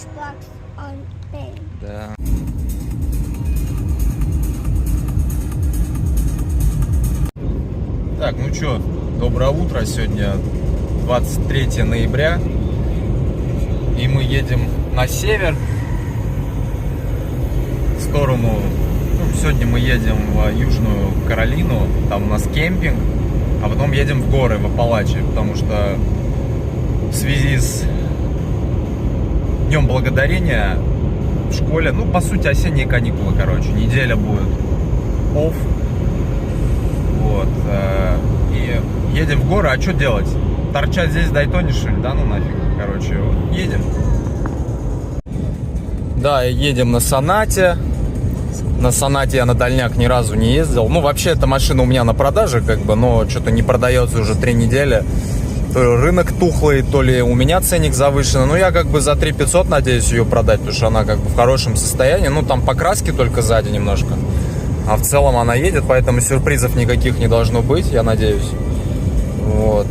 Xbox on thing. Да. Так, ну чё, доброе утро. Сегодня 23 ноября. И мы едем на север. В сторону... Ну, сегодня мы едем в Южную Каролину. Там у нас кемпинг. А потом едем в горы, в Апалачи. Потому что в связи с Днем Благодарения в школе, ну, по сути, осенние каникулы, короче. Неделя будет off. Вот. И едем в горы. А что делать? Торчать здесь в Дайтоне, что ли? Да ну нафиг. Короче, вот, едем. Да, едем на Сонате. На Сонате я на дальняк ни разу не ездил. Ну, вообще, эта машина у меня на продаже, как бы, но что-то не продается уже 3 недели. То ли рынок тухлый, то ли у меня ценник завышенный. Но я как бы за 3 500 надеюсь ее продать, потому что она как бы в хорошем состоянии. Ну, там покраски только сзади немножко. А в целом она едет, поэтому сюрпризов никаких не должно быть, я надеюсь. Вот.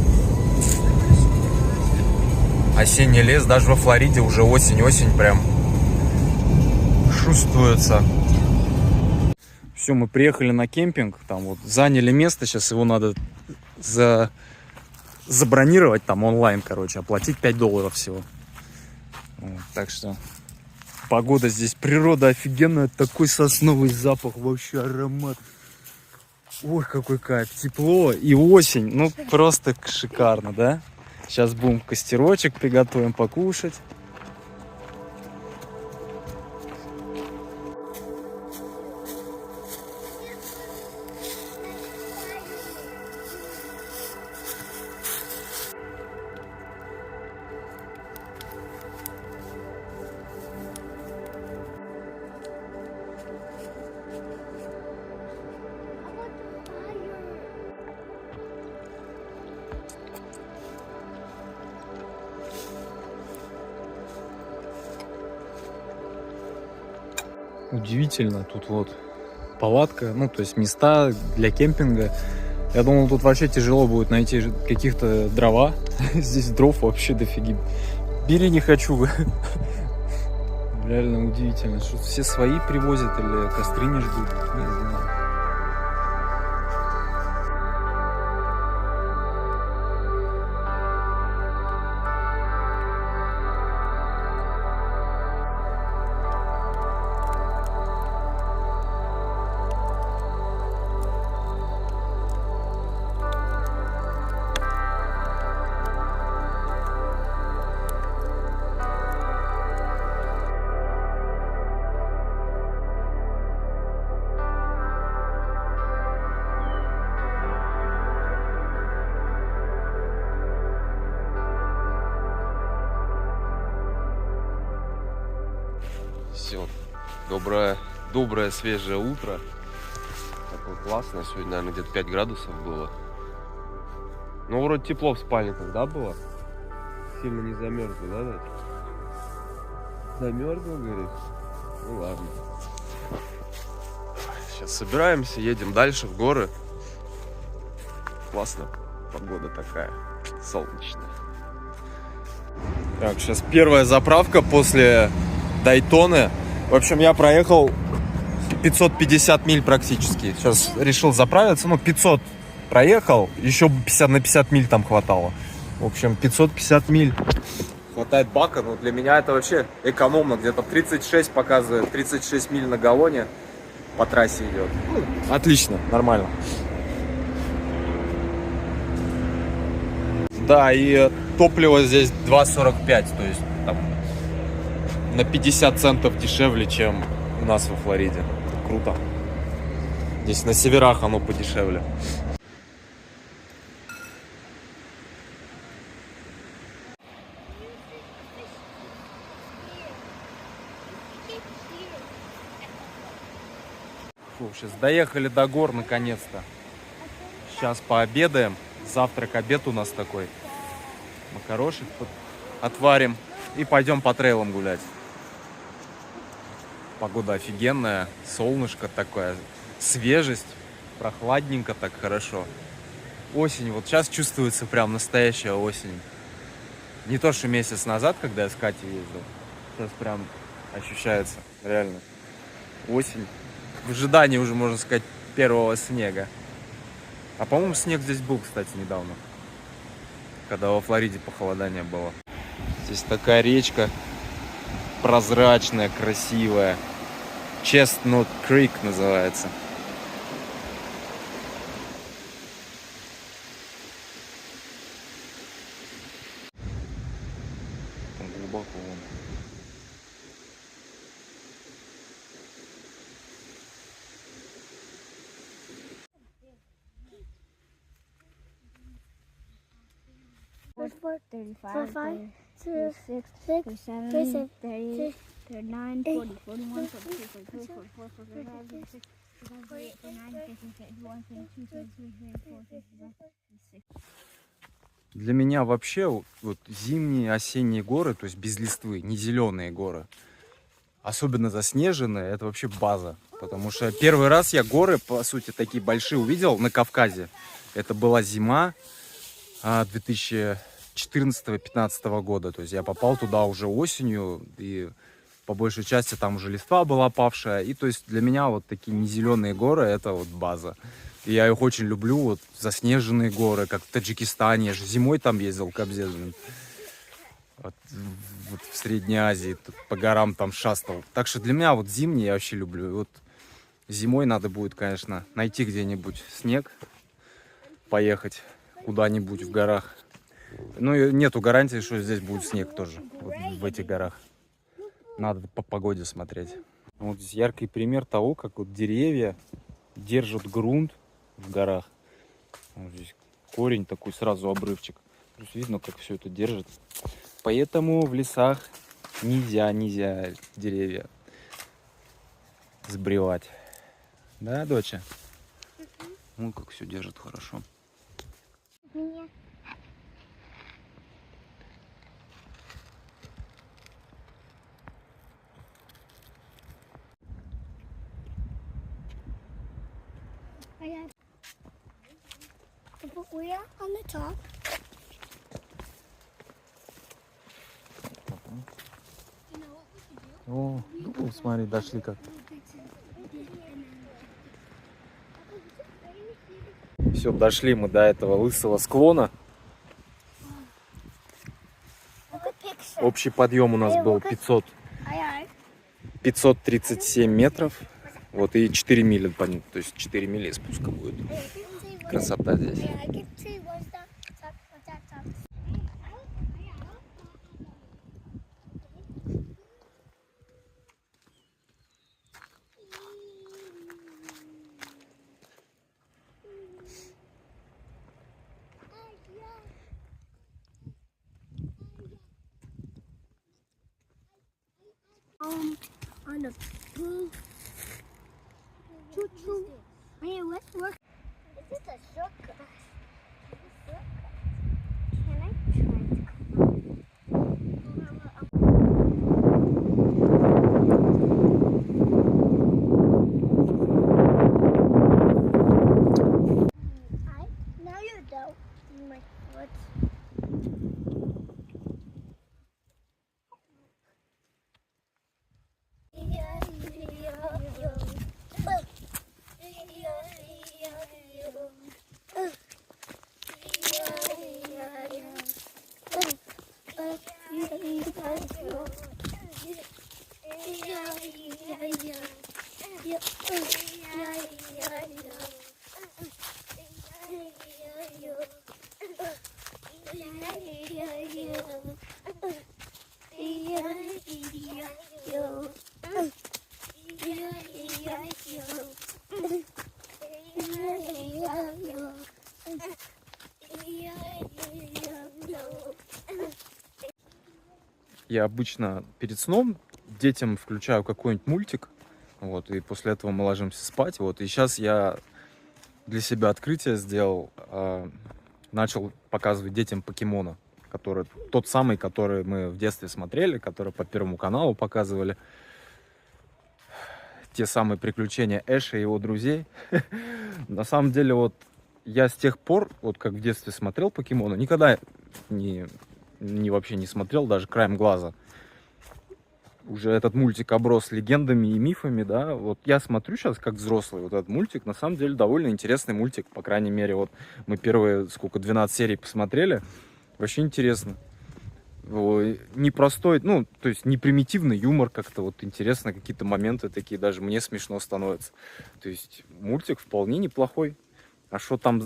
Осенний лес, даже во Флориде уже осень прям чувствуется. Все, мы приехали на кемпинг, там вот заняли место, сейчас его надо забронировать там онлайн, короче, оплатить $5 всего. Вот, так что погода здесь, природа офигенная, такой сосновый запах, вообще аромат. Ой, какой кайф, тепло и осень, ну просто шикарно, да? Сейчас будем костерочек приготовим, покушать. Удивительно, тут вот палатка, ну то есть места для кемпинга. Я думал, тут вообще тяжело будет найти каких-то дрова. Здесь дров вообще дофиги. Бери не хочу. Реально удивительно, что все свои привозят или костры не ждут, не знаю. Все, доброе свежее утро. Такое классное. Сегодня, наверное, где-то 5 градусов было. Ну, вроде тепло в спальниках, да, было? Сильно не замерзло, да, Дать? Замерзло, говорит? Ну, ладно. Сейчас собираемся, едем дальше в горы. Классно. Погода такая солнечная. Так, сейчас первая заправка после Дайтоны. В общем, я проехал 550 миль практически. Сейчас решил заправиться. Ну, 500 проехал. Еще 50 на 50 миль там хватало. В общем, 550 миль. Хватает бака. Но для меня это вообще экономно. Где-то 36 показывает. 36 миль на галлоне по трассе идет. Ну, отлично, нормально. Да, и топливо здесь 2,45. То есть там на 50 центов дешевле, чем у нас во Флориде. Круто. Здесь на северах оно подешевле. Фу, сейчас доехали до гор наконец-то. Сейчас пообедаем. Завтрак, обед у нас такой. Макарошек отварим и пойдем по трейлам гулять. Погода офигенная, солнышко такое, свежесть, прохладненько так хорошо. Осень, вот сейчас чувствуется прям настоящая осень. Не то, что месяц назад, когда я с Катей ездил. Сейчас прям ощущается, реально. Осень. В ожидании уже, можно сказать, первого снега. А по-моему, снег здесь был, кстати, недавно. Когда во Флориде похолодание было. Здесь такая речка. Прозрачная, красивая. Chestnut Creek называется. Там глубоко вон. For 35, 5, 36, 6, 37, 37, 38, 39, 8, 40, 41, 42, 43, 44, 45, 46, 47, 49, 50, 51, 52, 53, 54, 55, 56. Для меня вообще вот зимние, осенние горы, то есть без листвы, не зеленые горы, особенно заснеженные, это вообще база. Потому что первый раз я горы, по сути, такие большие увидел на Кавказе. Это была зима 2014-2015 года. То есть я попал туда уже осенью, и по большей части там уже листва была опавшая. И то есть для меня вот такие незеленые горы — это вот база. И я их очень люблю, вот заснеженные горы, как в Таджикистане. Я же зимой там ездил, Кобзез, вот в Средней Азии, тут по горам там шастал. Так что для меня вот зимние я вообще люблю. И вот зимой надо будет, конечно, найти где-нибудь снег, поехать куда-нибудь в горах. Ну и нету гарантии, что здесь будет снег тоже, вот в этих горах. Надо по погоде смотреть. Вот здесь яркий пример того, как вот деревья держат грунт в горах. Вот здесь корень такой, сразу обрывчик. То есть видно, как все это держит. Поэтому в лесах нельзя деревья сбривать. Да, доча? Ну, как все держит хорошо. меня. We are on the top. О, ну, смотри, дошли как. Все, дошли мы до этого лысого склона. Общий подъем у нас был 537 метров. Вот, и 4 мили, то есть 4 мили спуска будет. Красота здесь. On a boom. Choo choo. Hey, let's work. Is this a shortcut? Can I try now you don't. My foot. Я обычно перед сном детям включаю какой-нибудь мультик, вот, и после этого мы ложимся спать, вот, и сейчас я для себя открытие сделал, начал показывать детям покемона, который, тот самый, который мы в детстве смотрели, который по Первому каналу показывали, те самые приключения Эша и его друзей. На самом деле, вот, я с тех пор, вот, как в детстве смотрел покемона, никогда вообще не смотрел, даже краем глаза. уже этот мультик оброс легендами и мифами, да, вот я смотрю сейчас как взрослый вот этот мультик, на самом деле довольно интересный мультик, по крайней мере, вот мы первые, 12 серий посмотрели, вообще интересно. Непростой, ну, то есть не примитивный юмор, как-то вот интересно, какие-то моменты такие, даже мне смешно становится. То есть мультик вполне неплохой. А что там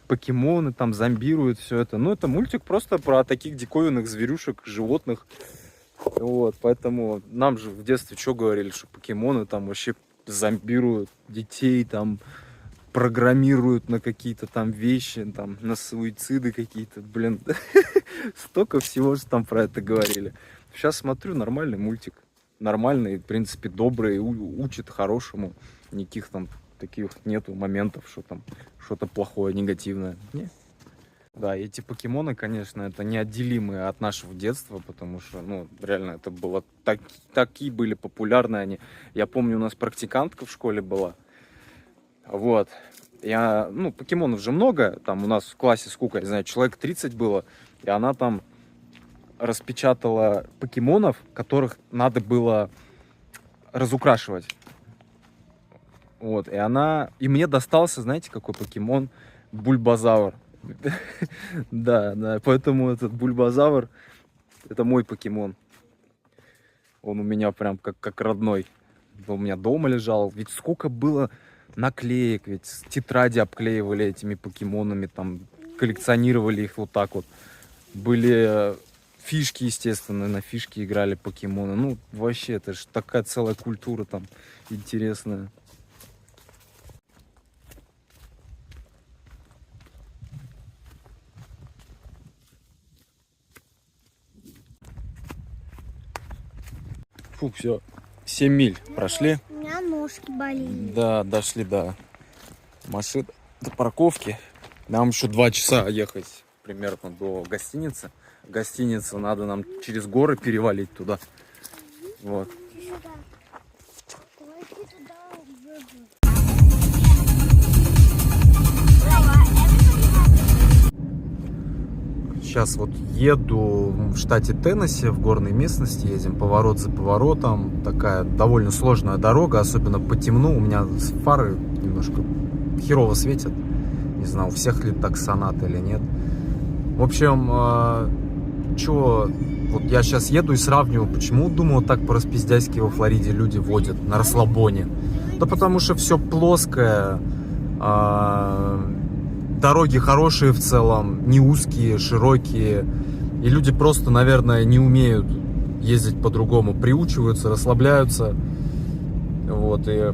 покемоны, там зомбируют, все это. Ну, это мультик просто про таких диковинных зверюшек, животных. Вот, поэтому нам же в детстве что говорили, что покемоны там вообще зомбируют детей, там программируют на какие-то там вещи, там на суициды какие-то, блин, столько всего же там про это говорили. Сейчас смотрю, нормальный мультик, нормальный, в принципе, добрый, учит хорошему, никаких там таких нету моментов, что там что-то плохое, негативное. Не. Да, эти покемоны, конечно, это неотделимые от нашего детства, потому что, ну, реально, это было такие были популярные они. Я помню, у нас практикантка в школе была. Вот. Ну, покемонов же много. Там у нас в классе сколько, я не знаю, человек 30 было. И она там распечатала покемонов, которых надо было разукрашивать. Вот. И мне достался, знаете, какой покемон? Бульбазавр. Да, поэтому этот Бульбазавр — это мой покемон. Он у меня прям как родной. Он у меня дома лежал. Ведь сколько было наклеек, ведь тетради обклеивали этими покемонами, там коллекционировали их вот так вот. Были фишки, естественно, на фишки играли покемоны. Ну, вообще, это же такая целая культура там интересная. Фу, все, 7 миль прошли. У меня ножки болели. Да, дошли до машины, до парковки. Нам еще 2 часа ехать примерно до гостиницы. Гостиница надо нам через горы перевалить туда. Вот. Сейчас вот еду в штате Теннесси, в горной местности, едем поворот за поворотом. Такая довольно сложная дорога, особенно по темну. У меня фары немножко херово светят. Не знаю, у всех ли так сонат или нет. В общем, вот я сейчас еду и сравниваю, почему, думаю, так по-распиздяйски во Флориде люди водят на расслабоне. Да потому что все плоское, дороги хорошие в целом, не узкие, широкие. И люди просто, наверное, не умеют ездить по-другому. Приучиваются, расслабляются. Вот, и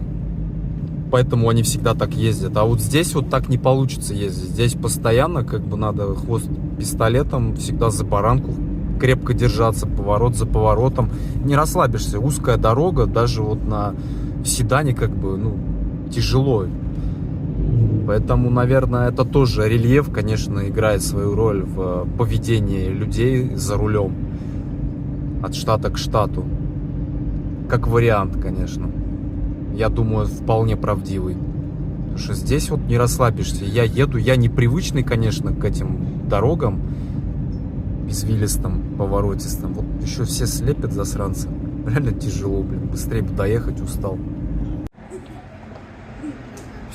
поэтому они всегда так ездят. А вот здесь вот так не получится ездить. Здесь постоянно как бы надо хвост пистолетом, всегда за баранку крепко держаться, поворот за поворотом. Не расслабишься. Узкая дорога, даже вот на седане как бы, ну, тяжело. Поэтому, наверное, это тоже рельеф, конечно, играет свою роль в поведении людей за рулем от штата к штату. Как вариант, конечно. Я думаю, вполне правдивый. Потому что здесь вот не расслабишься. Я еду, я непривычный, конечно, к этим дорогам извилистым, поворотистым. Вот еще все слепят, засранцы. Реально тяжело, блин. Быстрее бы доехать, устал.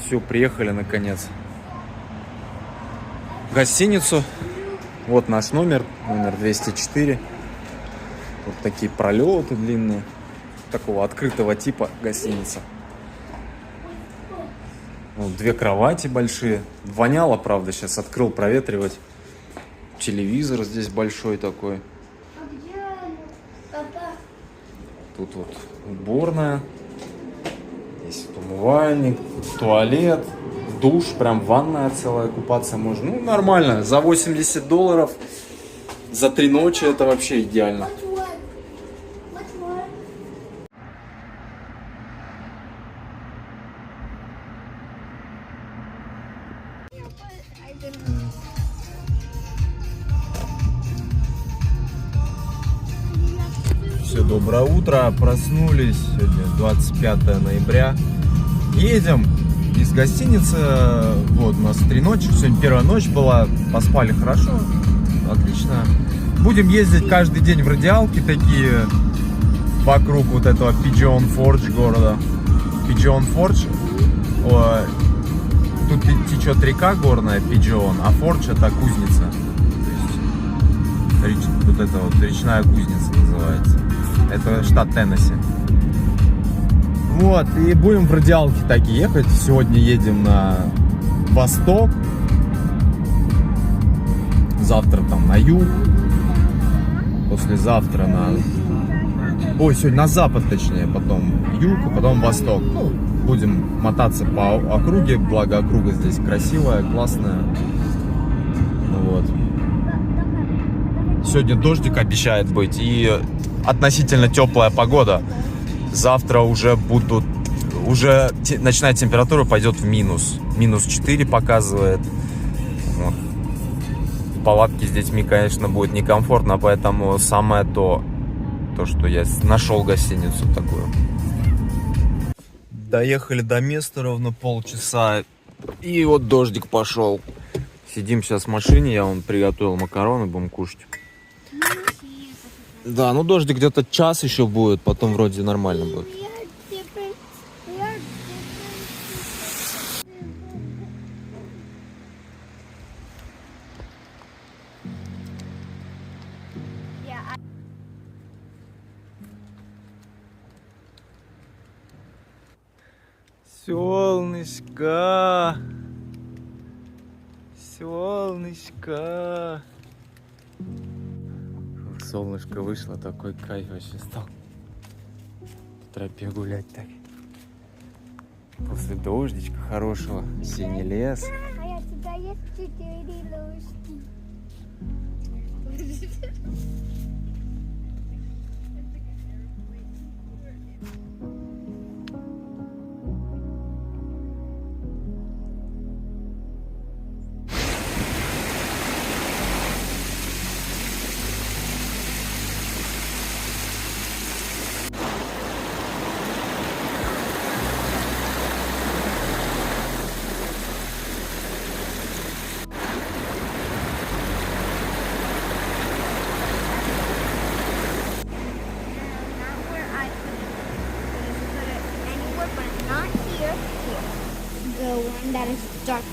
Все, приехали наконец в гостиницу. Вот наш номер 204. Вот такие пролеты длинные. Такого открытого типа гостиница. Вот 2 кровати большие. Воняло, правда, сейчас открыл проветривать. Телевизор здесь большой такой. Тут вот уборная. Есть умывальник, туалет, душ, прям ванная целая, купаться можно. Ну, нормально, за $80, за 3 ночи это вообще идеально. Все, доброе утро, проснулись, сегодня 25 ноября, едем из гостиницы, вот у нас 3 ночи, сегодня первая ночь была, поспали хорошо, отлично. Будем ездить каждый день в радиалки такие, вокруг вот этого Pigeon Forge города. Pigeon Forge, тут течет река горная Pigeon, а Forge это кузница. То есть, вот это вот речная кузница называется. Это штат Теннесси. Вот, и будем в радиалке так ехать. Сегодня едем на восток. Завтра там на юг. Послезавтра на... Ой, сегодня на запад, точнее. Потом юг, а потом восток. Ну, будем мотаться по округе. Благо округа здесь красивая, классная. Вот. Сегодня дождик обещает быть. И относительно теплая погода. Завтра уже ночная температура пойдет в минус. Минус 4 показывает. Вот. В палатке с детьми, конечно, будет некомфортно, поэтому самое то, что я нашел гостиницу такую. Доехали до места ровно полчаса. И вот дождик пошел. Сидим сейчас в машине, я вон приготовил макароны, будем кушать. Да, ну дождик где-то час еще будет, потом вроде нормально будет. Солнышко, солнышко. Солнышко вышло, такой кайф вообще стал. По тропе гулять так. После дождичка хорошего, синий лес. А тебя есть 4 ложки. The one that is dark.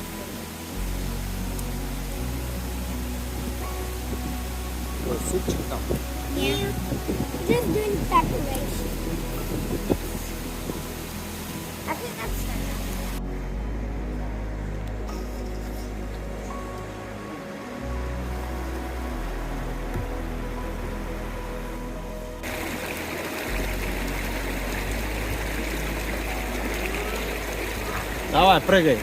Супчик там. Yeah. Just doing decoration. I think that's enough. Давай, прыгай.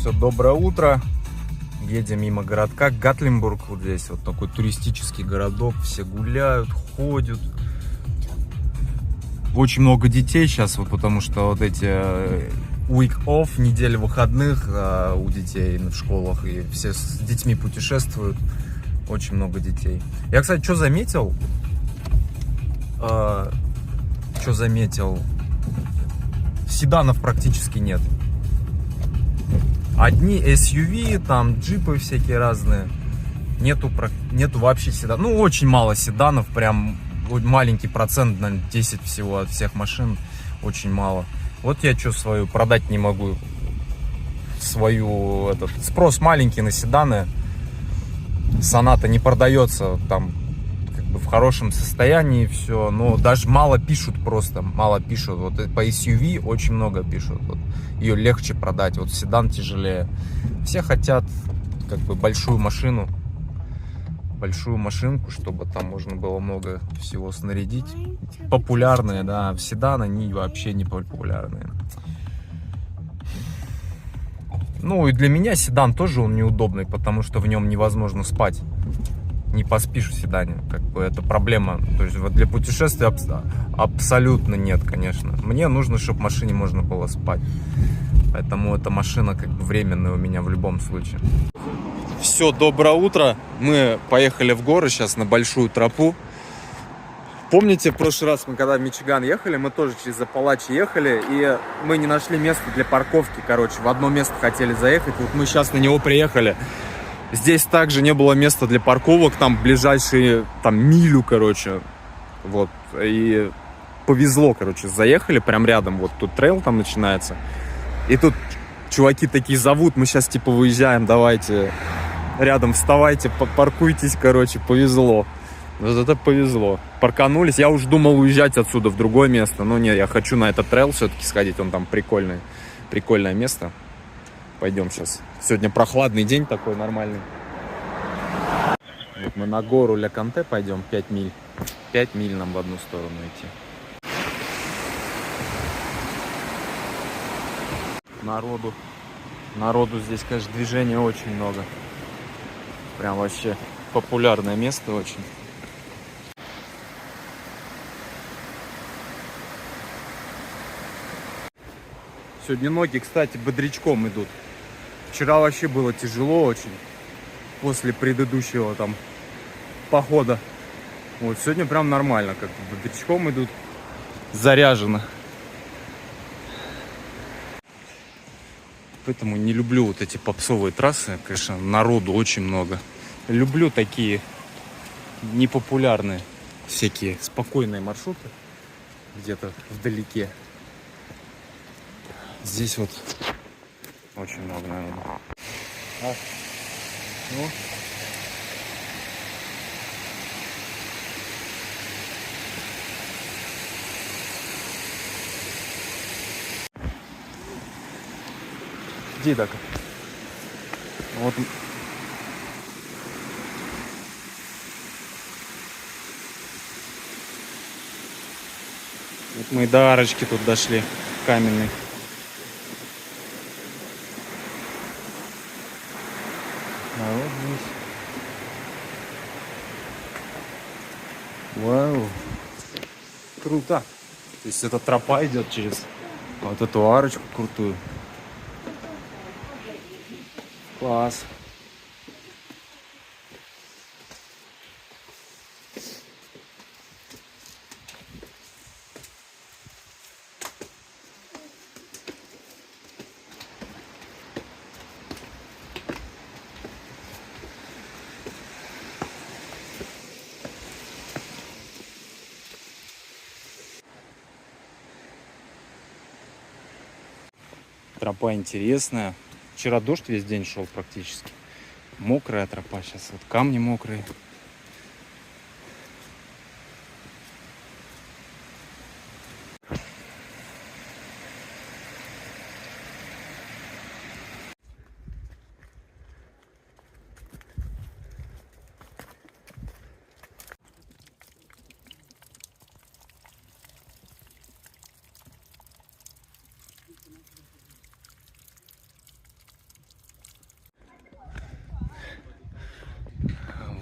Все, доброе утро. Едем мимо городка Гатлинбург. Вот здесь вот такой туристический городок. Все гуляют, ходят. Очень много детей сейчас, вот, потому что вот эти week off, неделя выходных у детей в школах. И все с детьми путешествуют. Очень много детей. Я, кстати, что заметил? Седанов практически нет. Одни SUV, там джипы всякие разные. Нету вообще седанов. Ну, очень мало седанов, прям маленький процент, наверное, 10 всего от всех машин. Очень мало. Вот я что свою продать не могу. Спрос маленький на седаны. Соната не продается. Там бы в хорошем состоянии все, но даже мало пишут просто, мало пишут. Вот по SUV очень много пишут. Вот, ее легче продать, вот седан тяжелее. Все хотят как бы большую машину, большую машинку, чтобы там можно было много всего снарядить. Популярные, да, седаны, они вообще не популярные. Ну и для меня седан тоже он неудобный, потому что в нем невозможно спать. Не поспишь в седане, как бы это проблема. То есть вот для путешествий абсолютно нет, конечно. Мне нужно, чтобы в машине можно было спать. Поэтому эта машина как бы временная у меня в любом случае. Все, доброе утро. Мы поехали в горы сейчас на большую тропу. Помните, в прошлый раз мы когда в Мичиган ехали, мы тоже через Апалачи ехали, и мы не нашли места для парковки, короче. В одно место хотели заехать, вот мы сейчас на него приехали. Здесь также не было места для парковок, там ближайшие, там, милю, короче. Вот, и повезло, короче, заехали прям рядом, вот тут трейл там начинается. И тут чуваки такие зовут, мы сейчас типа выезжаем, давайте рядом вставайте, паркуйтесь, короче, повезло. Вот это повезло. Парканулись, я уже думал уезжать отсюда в другое место, но нет, я хочу на этот трейл все-таки сходить, он там прикольное место. Пойдем сейчас. Сегодня прохладный день такой нормальный. Вот мы на гору Ля Канте пойдем 5 миль. 5 миль нам в одну сторону идти. Народу здесь, конечно, движения очень много. Прям вообще популярное место очень. Сегодня ноги, кстати, бодрячком идут. Вчера вообще было тяжело очень. После предыдущего там похода. Вот сегодня прям нормально, как-то бодрячком идут. Заряжено. Поэтому не люблю вот эти попсовые трассы. Конечно, народу очень много. Люблю такие непопулярные, всякие спокойные маршруты. Где-то вдалеке. Здесь вот очень много народу. Ну. Иди так. Вот. Вот мы до арочки тут дошли, каменной. А вот здесь. Вау. Круто. То есть эта тропа идет через вот эту арочку крутую. Класс. Тропа интересная. Вчера дождь весь день шел практически. Мокрая тропа сейчас. Вот камни мокрые.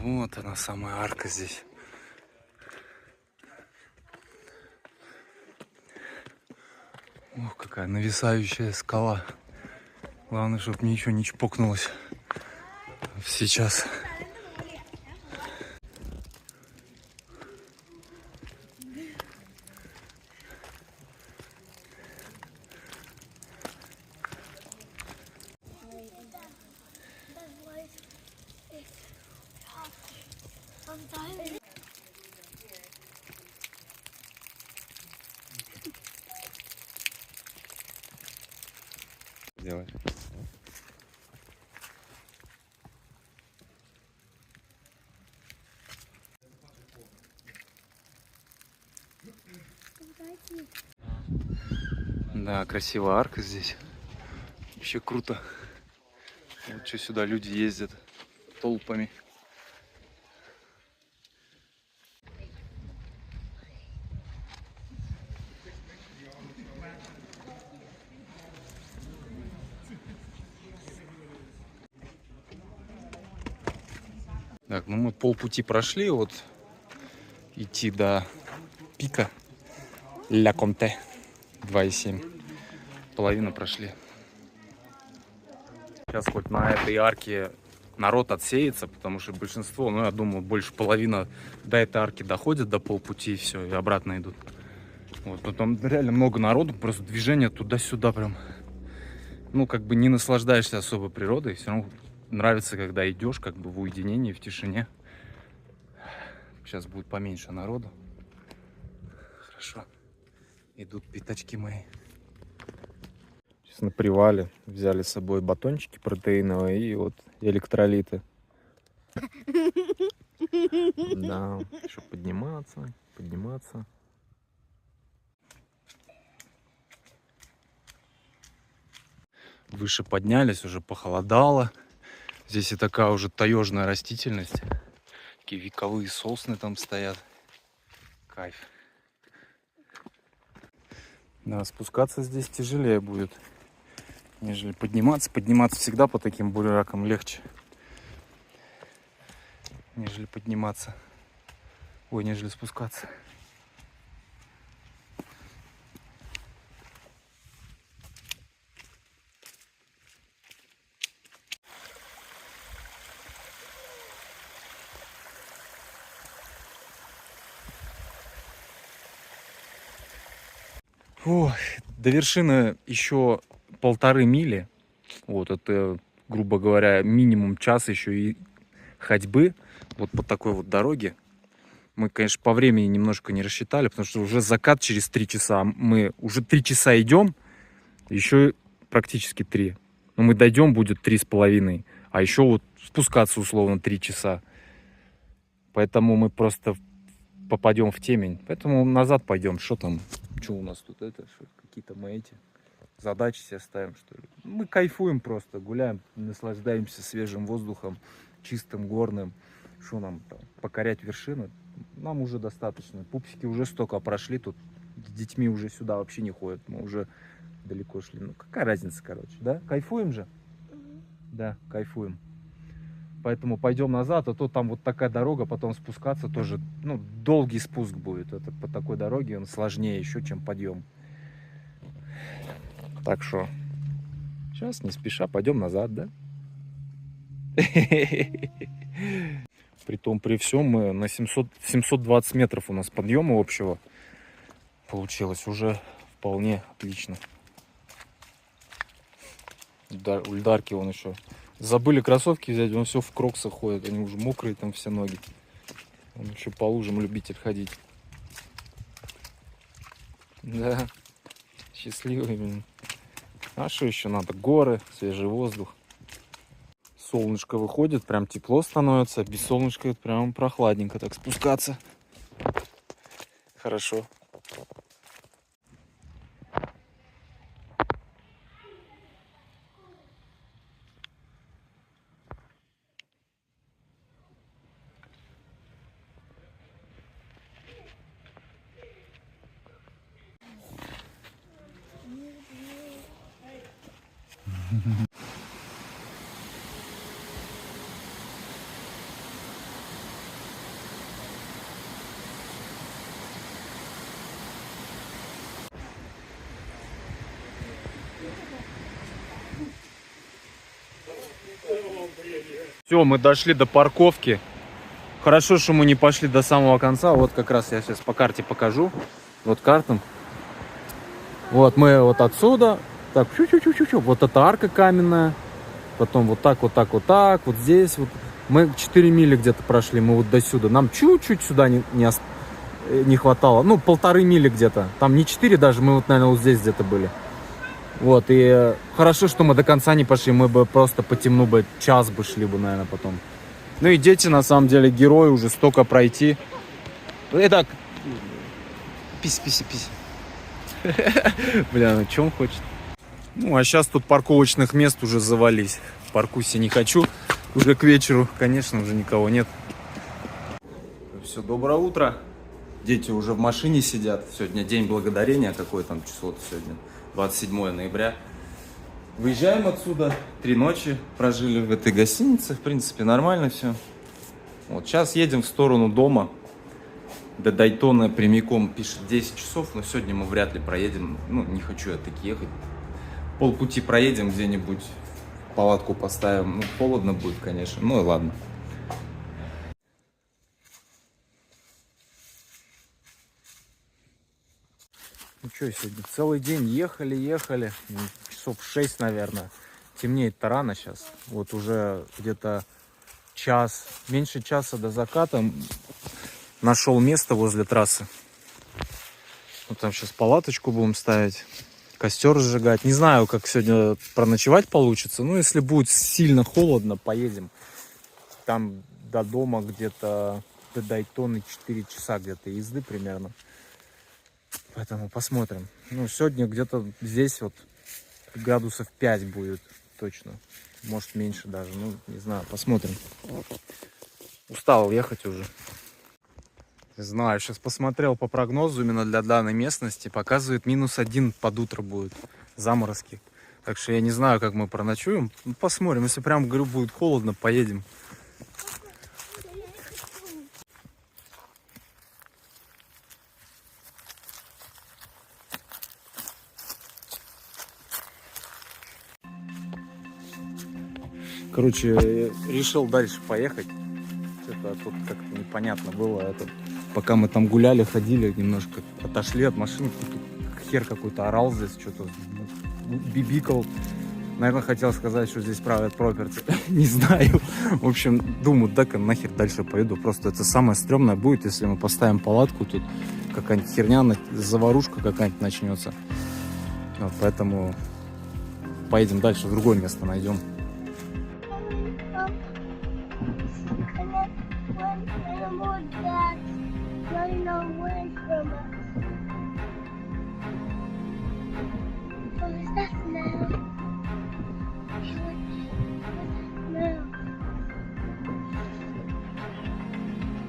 Вот она, самая арка здесь. Ох, какая нависающая скала. Главное, чтобы ничего не чпокнулось сейчас. Делать. Да, красивая арка здесь. Вообще круто. Вот что сюда люди ездят толпами. Так, ну мы полпути прошли, вот идти до пика Ля Конте 2,7. Половину прошли. Сейчас хоть на этой арке народ отсеется, потому что большинство, ну я думаю, больше половины до этой арки доходят до полпути и все, и обратно идут. Вот, потом реально много народу, просто движение туда-сюда прям. Ну, как бы не наслаждаешься особо природой, все равно нравится, когда идешь как бы в уединении, в тишине. Сейчас будет поменьше народу. Хорошо. Идут пятачки мои. Сейчас на привале взяли с собой батончики протеиновые и вот электролиты. Да, еще подниматься. Выше поднялись, уже похолодало. Здесь и такая уже таежная растительность. Такие вековые сосны там стоят. Кайф. Да, спускаться здесь тяжелее будет, нежели подниматься. Подниматься всегда по таким бурякам легче, нежели подниматься. Ой, нежели спускаться. Ох, до вершины еще 1,5 мили. Вот это, грубо говоря, минимум час еще и ходьбы. Вот по такой вот дороге. Мы, конечно, по времени немножко не рассчитали, потому что уже закат через 3 часа. Мы уже 3 часа идем, еще практически 3. Но мы дойдем, будет 3,5. А еще вот спускаться условно 3 часа. Поэтому мы просто попадем в темень. Поэтому назад пойдем. Что там? Что у нас тут это? Какие-то мы эти задачи себе ставим, что ли? Мы кайфуем просто, гуляем, наслаждаемся свежим воздухом, чистым, горным. Что нам там, покорять вершины? Нам уже достаточно. Пупсики уже столько прошли, тут с детьми уже сюда вообще не ходят. Мы уже далеко шли. Ну какая разница, короче, да? Кайфуем же? Да, кайфуем. Поэтому пойдем назад, а то там вот такая дорога, потом спускаться тоже, ну, долгий спуск будет. Это по такой дороге он сложнее еще, чем подъем. Так что сейчас не спеша пойдем назад, да? Притом при всем мы на 720 метров у нас подъема общего получилось. Уже вполне отлично. У Ильдарки он еще... Забыли кроссовки взять, он все в кроксах ходит, они уже мокрые там все ноги. Он еще по лужам любитель ходить. Да, счастливый именно. А что еще надо? Горы, свежий воздух. Солнышко выходит, прям тепло становится, без солнышка прям прохладненько так спускаться. Хорошо. Все, мы дошли до парковки. Хорошо, что мы не пошли до самого конца. Вот как раз я сейчас по карте покажу. Вот карта. Вот мы вот отсюда. Так, чу-чу-чу-чу-чу. Вот эта арка каменная. Потом вот так, вот так, вот так. Вот здесь вот. Мы 4 мили где-то прошли. Мы вот до сюда. Нам чуть-чуть сюда не хватало. Ну, 1,5 мили где-то. Там не 4 даже. Мы вот, наверное, вот здесь где-то были. Вот, и хорошо, что мы до конца не пошли, мы бы просто по темну бы час бы шли бы, наверное, потом. Ну и дети, на самом деле, герои, уже столько пройти. Итак, пись. Бля, ну что он хочет? Ну, а сейчас тут парковочных мест уже завались. Паркуйся не хочу. Уже к вечеру, конечно, уже никого нет. Все, доброе утро. Дети уже в машине сидят. Сегодня день благодарения. Какое там число-то сегодня? 27 ноября. Выезжаем отсюда. 3 ночи прожили в этой гостинице. В принципе, нормально все. Вот сейчас едем в сторону дома. До Дайтона прямиком пишет 10 часов. Но сегодня мы вряд ли проедем. Ну, не хочу я таки ехать. Полпути проедем где-нибудь. Палатку поставим. Ну, холодно будет, конечно. Ну и ладно. Ну что, сегодня целый день ехали. Часов 6, наверное. Темнеет-то рано сейчас. Вот уже где-то час, меньше часа до заката нашел место возле трассы. Вот там сейчас палаточку будем ставить. Костер сжигать. Не знаю, как сегодня проночевать получится. Но если будет сильно холодно, поедем. Там до дома где-то, до Дайтоны 4 часа где-то езды примерно. Поэтому посмотрим. Ну, сегодня где-то здесь вот градусов 5 будет точно. Может, меньше даже. Ну, не знаю, посмотрим. Устал ехать уже. Не знаю, сейчас посмотрел по прогнозу именно для данной местности. Показывает -1 под утро будет. Заморозки. Так что я не знаю, как мы проночуем. Ну, посмотрим. Если прям, говорю, будет холодно, поедем. Короче, решил дальше поехать. Что-то тут как-то непонятно было. Это, пока мы там гуляли, ходили, немножко отошли от машины. Хер какой-то орал здесь, что-то бибикал. Наверное, хотел сказать, что здесь private property. Не знаю. В общем, думаю, да-ка нахер дальше поеду. Просто это самое стрёмное будет, если мы поставим палатку. Тут какая-нибудь херня, заварушка какая-нибудь начнется. Вот, поэтому поедем дальше, в другое место найдем.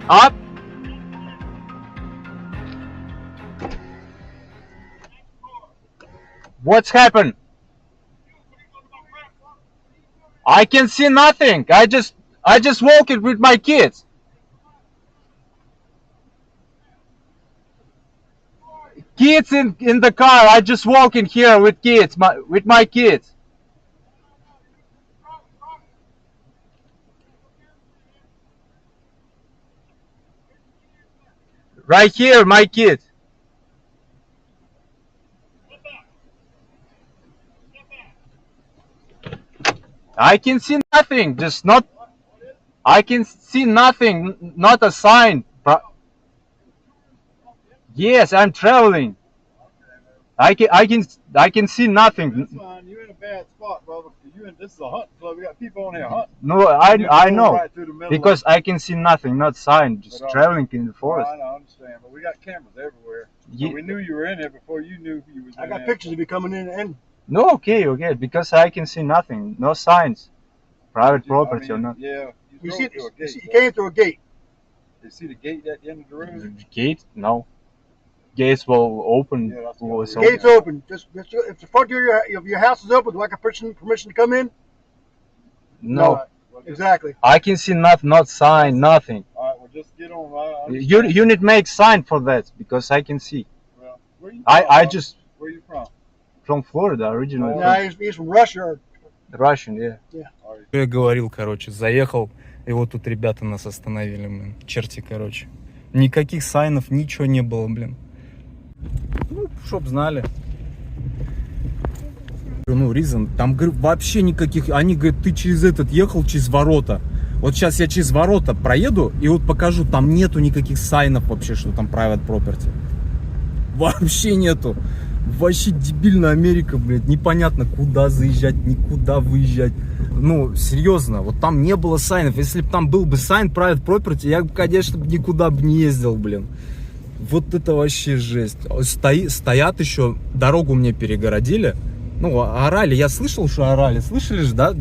Up. What's happened? I can see nothing. I just walk it with my kids. Kids in the car. I just walk in here with kids, with my kids. Right here, my kids. I can see nothing, just not. I can see nothing, not a sign. Yes, I'm traveling. I can see nothing. That's fine. You're in a bad spot, brother. This is a hunting club. We got people on here hunting. No, I know. Right through the middle Because I can see nothing, not sign, just traveling in the forest. I understand, but we got cameras everywhere. Yeah. So we knew you were in there before you knew you was in I got there. pictures of you coming in and No, okay, because I can see nothing, no signs, private property or not. Yeah. you drove see, through a you gate, see, you though. came through a gate. You see the gate at the end of the road? The gate? No. Gates will open. Yeah, that's was the The gate's open. Just if the front door of your house is open, do I got permission to come in? No, All right, well, just, Exactly. I can see not sign, nothing. all right, well, just get on. I You need make sign for that because I can see. Well, where you I from, just Where you from? from Florida originally. Yeah, he's from Russia. Russian, yeah. All right. Я говорил, короче, заехал, и вот тут ребята нас остановили, блин, черти, короче. Никаких сайнов, ничего не было, блин. Ну, чтоб знали. Ну, Reason, там, говорю, вообще никаких, они говорят, ты через этот ехал, через ворота. Вот сейчас я через ворота проеду, и вот покажу, там нету никаких сайнов вообще, что там private property. Вообще нету. Вообще дебильная Америка, блядь, непонятно, куда заезжать, никуда выезжать. Ну, серьезно, вот там не было сайнов. Если бы там был бы сайн private property, я бы, конечно, никуда бы не ездил, блин. Вот это вообще жесть. Стоят еще, дорогу мне перегородили. Ну, орали, я слышал, что орали. Слышали же, да?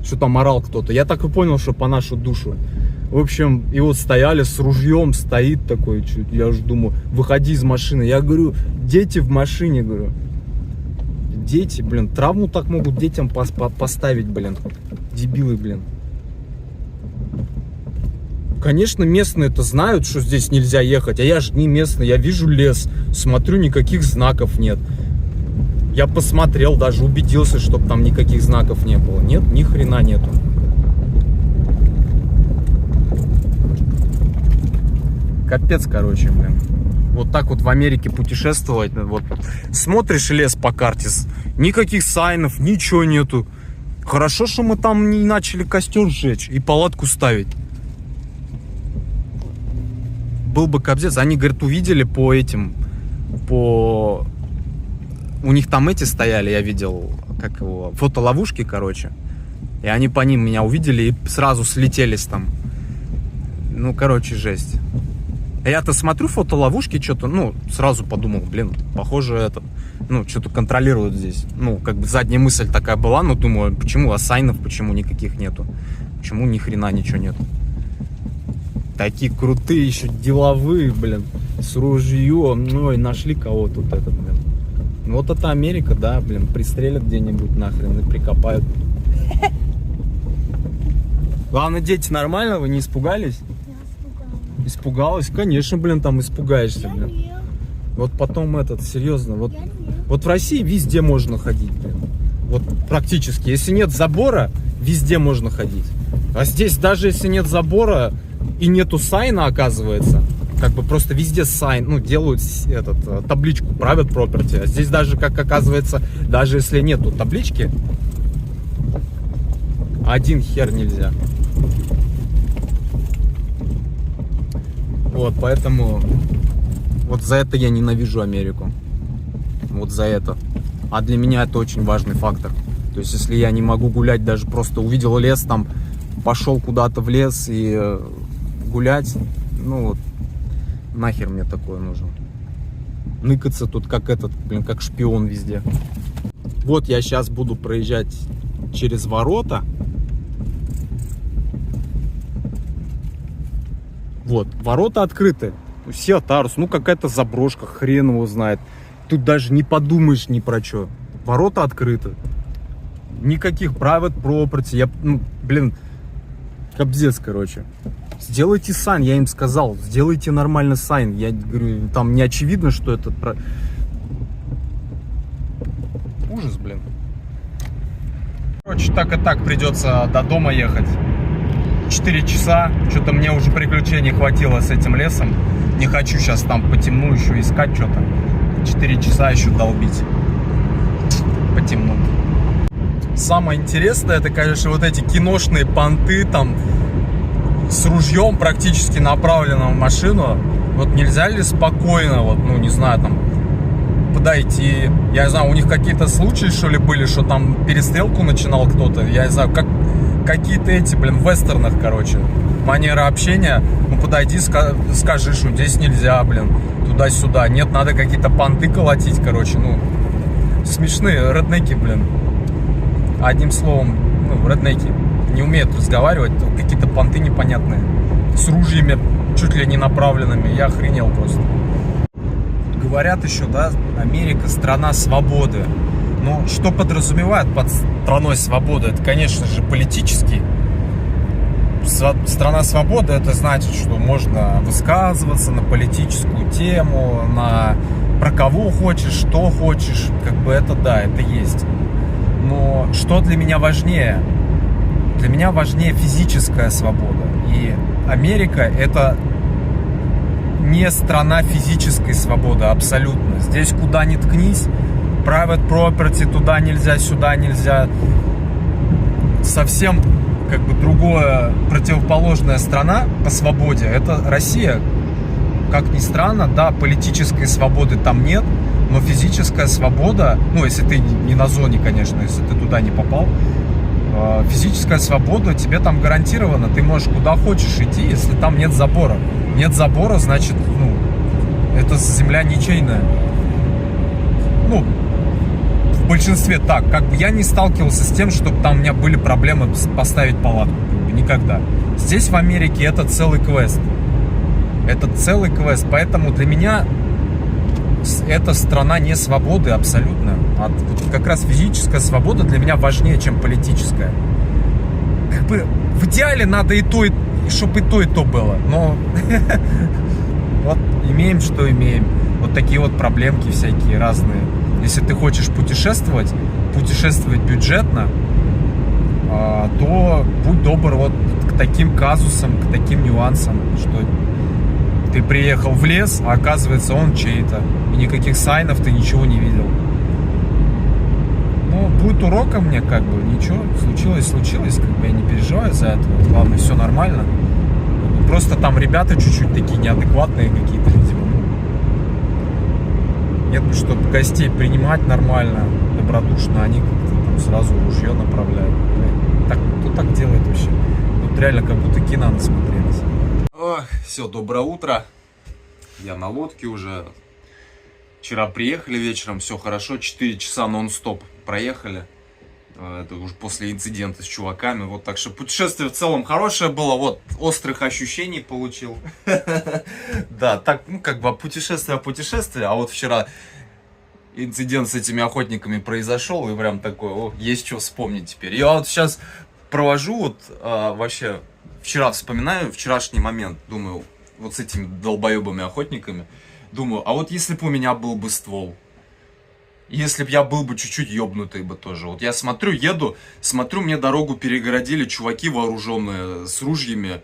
Что там орал кто-то. Я так и понял, что по нашу душу. В общем, и вот стояли с ружьем, стоит такой, я уже думаю, выходи из машины. Я говорю, дети в машине, говорю. Дети, блин, травму так могут детям поставить, блин. Дебилы, блин. Конечно, местные это знают, что здесь нельзя ехать, а я же не местный, я вижу лес, смотрю, никаких знаков нет. Я посмотрел, даже убедился, чтобы там никаких знаков не было. Нет, ни хрена нету. Капец, короче, блин. Вот так вот в Америке путешествовать. Вот смотришь лес по карте, никаких сайнов, ничего нету. Хорошо, что мы там не начали костер сжечь и палатку ставить. Был бы капец. Они, говорят, увидели по этим, у них там эти стояли, я видел, как его, фотоловушки, короче. И они по ним меня увидели и сразу слетелись там. Ну, короче, жесть. Я-то смотрю фотоловушки, что-то, ну, сразу подумал, блин, похоже, что-то контролируют здесь. Ну, как бы задняя мысль такая была, но думаю, почему сайнов, почему никаких нету? Почему ни хрена ничего нету? Такие крутые, еще деловые, блин, с ружьем, ну, и нашли кого-то вот этот, блин. Вот это Америка, да, блин, пристрелят где-нибудь нахрен и прикопают. Главное, дети, нормально, вы не испугались? Испугалась? Конечно, блин, там испугаешься, блин. Вот потом серьезно, вот в России везде можно ходить, блин. Вот практически. Если нет забора, везде можно ходить. А здесь даже если нет забора и нету сайна, оказывается, как бы просто везде сайн, ну, делают табличку private property. А здесь даже, как оказывается, даже если нету таблички, один хер нельзя. Вот, поэтому вот за это я ненавижу Америку. Вот за это. А для меня это очень важный фактор. То есть, если я не могу гулять, даже просто увидел лес, там, пошел куда-то в лес и гулять, ну вот, нахер мне такое нужно. Ныкаться тут как как шпион везде. Вот я сейчас буду проезжать через ворота. Вот, ворота открыты. Сиатарус, ну какая-то заброшка, хрен его знает. Тут даже не подумаешь ни про что. Ворота открыты. Никаких private property. Блин, капздец, короче. Сделайте сайн, я им сказал. Сделайте нормально сайн. Я говорю, там не очевидно, что это... Ужас, блин. Короче, так и так придется до дома ехать. 4 часа, что-то мне уже приключений хватило с этим лесом. Не хочу сейчас там по темну еще искать что-то. 4 часа еще долбить по темну. Самое интересное, это, конечно, вот эти киношные понты там с ружьем практически направленным в машину. Вот нельзя ли спокойно, вот, ну не знаю, там подойти. Я не знаю, у них какие-то случаи, что ли, были, что там перестрелку начинал кто-то. Я не знаю, как какие-то эти, блин, в вестернах, короче, манера общения. Ну, подойди, скажи, что здесь нельзя, блин, туда-сюда. Нет, надо какие-то понты колотить, короче, ну, смешные реднеки, блин. Одним словом, ну, реднеки не умеют разговаривать, какие-то понты непонятные, с ружьями чуть ли не направленными. Я охренел просто. Говорят еще, да, Америка страна свободы. Ну, что подразумевает под страной свободы? Это, конечно же, политический. Страна свободы, это значит, что можно высказываться на политическую тему, про кого хочешь, что хочешь. Как бы это, да, это есть. Но что для меня важнее? Для меня важнее физическая свобода. И Америка — это не страна физической свободы, абсолютно. Здесь куда ни ткнись, private property, туда нельзя, сюда нельзя. Совсем как бы другая, противоположная страна по свободе — это Россия. Как ни странно, да, политической свободы там нет, но физическая свобода, ну, если ты не на зоне, конечно, если ты туда не попал, физическая свобода тебе там гарантирована. Ты можешь куда хочешь идти, если там нет забора. Нет забора, значит, ну, эта земля ничейная. Ну, в большинстве так. Как бы я не сталкивался с тем, чтобы там у меня были проблемы поставить палатку. Как бы никогда. Здесь в Америке это целый квест. Это целый квест. Поэтому для меня это страна не свободы абсолютно. Вот как раз физическая свобода для меня важнее, чем политическая. Как бы в идеале надо и то, чтобы и то было. Но вот имеем, что имеем. Вот такие вот проблемки всякие разные. Если ты хочешь путешествовать бюджетно, то будь добр вот к таким казусам, к таким нюансам, что ты приехал в лес, а оказывается он чей-то. И никаких сайнов ты ничего не видел. Ну, будет уроком мне, как бы, ничего. Случилось, как бы я не переживаю за это. Главное, все нормально. Просто там ребята чуть-чуть такие неадекватные какие-то, видимо. Нет, чтобы гостей принимать нормально, добродушно, они как-то там сразу ружье направляют. Так, кто так делает вообще? Вот реально как будто кино насмотрелись. Ох, все, доброе утро. Я на лодке уже. Вчера приехали вечером, все хорошо. 4 часа нон-стоп проехали. Это уже после инцидента с чуваками. Вот, так что путешествие в целом хорошее было. Вот, острых ощущений получил. Да, так, ну, как бы путешествие. А вот вчера инцидент с этими охотниками произошел. И прям такой, о, есть что вспомнить теперь. Я вот сейчас провожу, вот, вообще, вчера вспоминаю вчерашний момент. Думаю, вот с этими долбоебыми охотниками. Думаю, а вот если бы у меня был бы ствол. Если бы я был бы чуть-чуть ёбнутый бы тоже. Вот я еду, мне дорогу перегородили чуваки вооруженные с ружьями,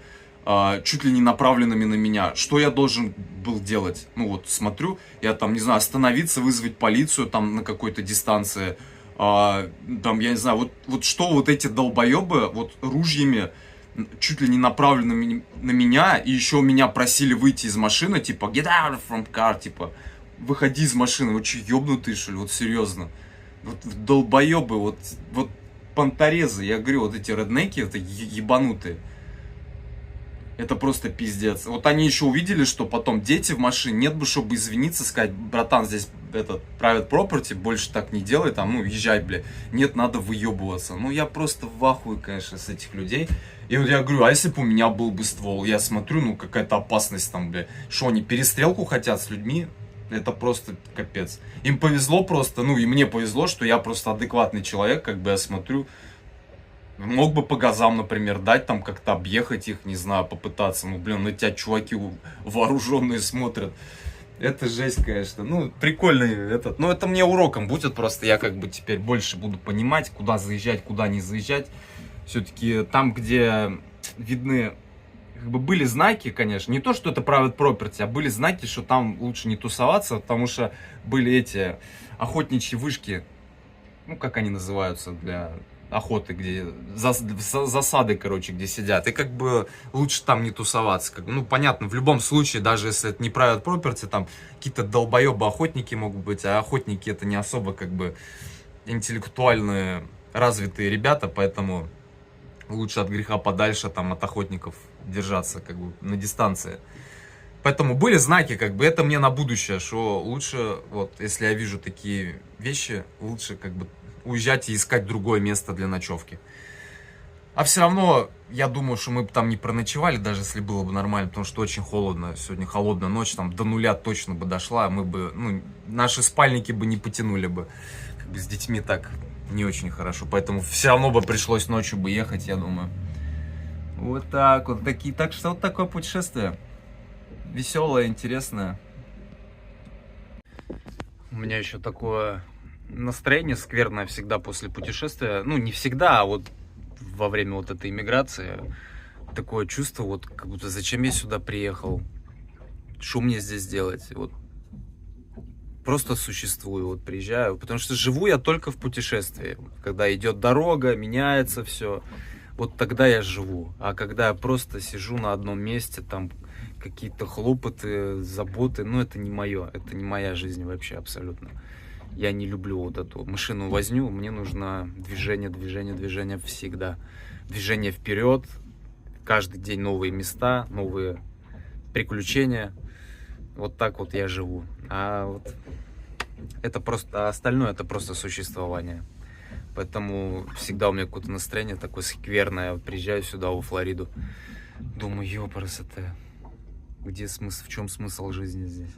чуть ли не направленными на меня. Что я должен был делать? Ну вот смотрю, я там, не знаю, остановиться, вызвать полицию там на какой-то дистанции. Там, я не знаю, вот что вот эти долбоебы вот ружьями чуть ли не направленными на меня, и еще меня просили выйти из машины, типа, get out from car, типа, выходи из машины, вы че, ёбнутые, что ли, вот серьезно. Вот долбоебы, вот понторезы, я говорю, вот эти реднеки, это ебанутые. Это просто пиздец. Вот они еще увидели, что потом дети в машине, нет бы, чтобы извиниться, сказать, братан, здесь этот private property, больше так не делай, там, ну, езжай, бля. Нет, надо выебываться. Ну, я просто в ахуе, конечно, с этих людей. И вот я говорю, а если бы у меня был бы ствол? Я смотрю, ну, какая-то опасность там, бля. Что, они перестрелку хотят с людьми? Это просто капец. Им повезло просто, ну, и мне повезло, что я просто адекватный человек, как бы я смотрю. Мог бы по газам, например, дать, там как-то объехать их, не знаю, попытаться. Ну, блин, на тебя чуваки вооруженные смотрят. Это жесть, конечно. Ну, прикольный этот. Ну, это мне уроком будет просто. Я как бы теперь больше буду понимать, куда заезжать, куда не заезжать. Все-таки там, где видны, как бы были знаки, конечно. Не то, что это private property, а были знаки, что там лучше не тусоваться, потому что были эти охотничьи вышки. Ну, как они называются для охоты, где засады, короче, где сидят. И как бы лучше там не тусоваться. Как бы, ну, понятно, в любом случае, даже если это не private property, там какие-то долбоебы охотники могут быть, а охотники это не особо как бы интеллектуальные развитые ребята, поэтому лучше от греха подальше там от охотников держаться как бы на дистанции. Поэтому были знаки, как бы это мне на будущее, что лучше, вот, если я вижу такие вещи, лучше как бы уезжать и искать другое место для ночевки. А все равно, я думаю, что мы бы там не проночевали, даже если было бы нормально, потому что очень холодно. Сегодня холодная ночь, там до нуля точно бы дошла, мы бы, ну, наши спальники бы не потянули бы. Как бы с детьми так не очень хорошо, поэтому все равно бы пришлось ночью бы ехать, я думаю. Вот так вот, такие, так что вот такое путешествие. Веселое, интересное. У меня еще такое настроение скверное всегда после путешествия. Ну, не всегда, а вот во время вот этой иммиграции. Такое чувство, вот как будто зачем я сюда приехал? Что мне здесь делать? Вот просто существую, вот приезжаю. Потому что живу я только в путешествии. Когда идет дорога, меняется все. Вот тогда я живу. А когда я просто сижу на одном месте, там какие-то хлопоты, заботы, ну это не мое. Это не моя жизнь вообще абсолютно. Я не люблю вот эту машину возню, мне нужно движение всегда. Движение вперед, каждый день новые места, новые приключения. Вот так вот я живу. А вот это просто, а остальное это просто существование. Поэтому всегда у меня какое-то настроение такое скверное. Я вот приезжаю сюда, во Флориду, думаю, ёпрст, где смысл, в чем смысл жизни здесь?